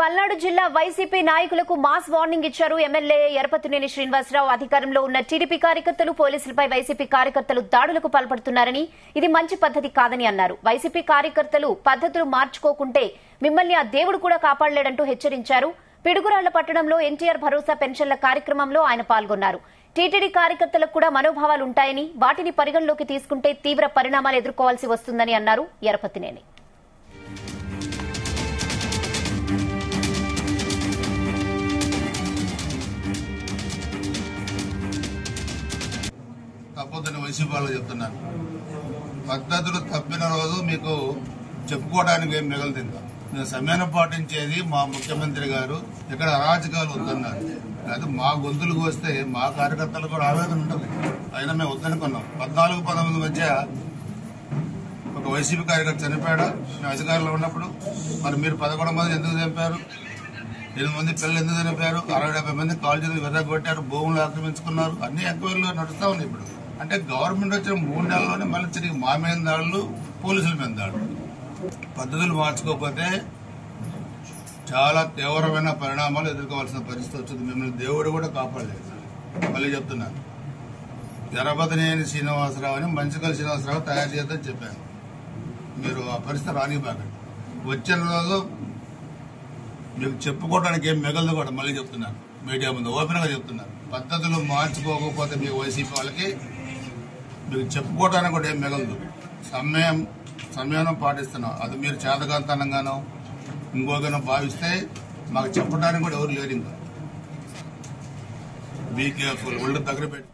పల్నాడు జిల్లా వైసీపీ నాయకులకు mass warning ఇచ్చారు ఎమ్మెల్యే ఎరపతినేని శ్రీనివాసరావు. అధికారంలో ఉన్న టీడీపీ కార్యకర్తలు పోలీసులపై వైసీపీ కార్యకర్తలు దాడులకు పాల్పడుతున్నారని, ఇది మంచి పద్ధతి కాదని అన్నారు. వైసీపీ కార్యకర్తలు పద్ధతులు మార్చుకోకుంటే మిమ్మల్ని ఆ దేవుడు కూడా కాపాడలేడంటూ హెచ్చరించారు. పిడుగురాళ్ల పట్టణంలో ఎన్టీఆర్ భరోసా పెన్షన్ల కార్యక్రమంలో ఆయన పాల్గొన్నారు. టీటీడీ కార్యకర్తలకు కూడా మనోభావాలుంటాయని, వాటిని పరిగణలోకి తీసుకుంటే తీవ్ర పరిణామాలు ఎదుర్కోవాల్సి వస్తుందని అన్నారు ఎరపతినేని. తప్పదని వైసీపీ వాళ్ళు చెప్తున్నారు. పద్ధతులు తప్పిన రోజు మీకు చెప్పుకోవడానికి ఏం మిగలదు. ఇంకా నేను సమయాన్ని పాటించేది మా ముఖ్యమంత్రి గారు ఇక్కడ అరాచకాలు వద్దన్నారు. లేదా మా గొంతులకు వస్తే మా కార్యకర్తలు కూడా ఆవేదన ఉంటుంది. అయినా మేము వద్దనుకున్నాం. 14-19 మధ్య ఒక వైసీపీ కార్యకర్త చనిపోయాడు మేము అధికారంలో ఉన్నప్పుడు. మరి మీరు 11 మంది ఎందుకు చంపారు? 8 మంది పిల్లలు ఎందుకు చనిపోయారు? 60-70 మంది కాల్ చేతులు విరగొట్టారు, భూములు ఆక్రమించుకున్నారు. అన్ని ఎంక్వైరీలు నడుస్తా ఉన్నాయి. ఇప్పుడు అంటే గవర్నమెంట్ వచ్చిన 3 నెలల్లోనే మళ్ళీ తిరిగి మా మీద దాడులు, పోలీసుల మీద దాడులు. పద్ధతులు మార్చుకోకపోతే చాలా తీవ్రమైన పరిణామాలు ఎదుర్కోవాల్సిన పరిస్థితి వచ్చింది. మిమ్మల్ని దేవుడు కూడా కాపాడలేదు. మళ్ళీ చెప్తున్నాను, ఎరపతినేని శ్రీనివాసరావు అని మంచికల్ శ్రీనివాసరావు తయారు చేద్దని చెప్పాను. మీరు ఆ పరిస్థితి రానివ్వకండి. వచ్చిన రోజు మీకు చెప్పుకోవడానికి ఏం మిగలదు కూడా. మళ్ళీ చెప్తున్నాను, మీడియా ముందు ఓపెన్ గా చెప్తున్నాను. పద్ధతులు మార్చుకోకపోతే మీ వైసీపీ వాళ్ళకి మీకు చెప్పుకోవడానికి కూడా ఏం మిగలదు. సమయం పాటిస్తున్నాం. అది మీరు చేతకాంతనంగానో ఇంకోగానో భావిస్తే మాకు చెప్పడానికి కూడా ఎవరు లేరు. ఇంకా బీ కేర్ఫుల్, ఒళ్ళు దగ్గర పెట్టి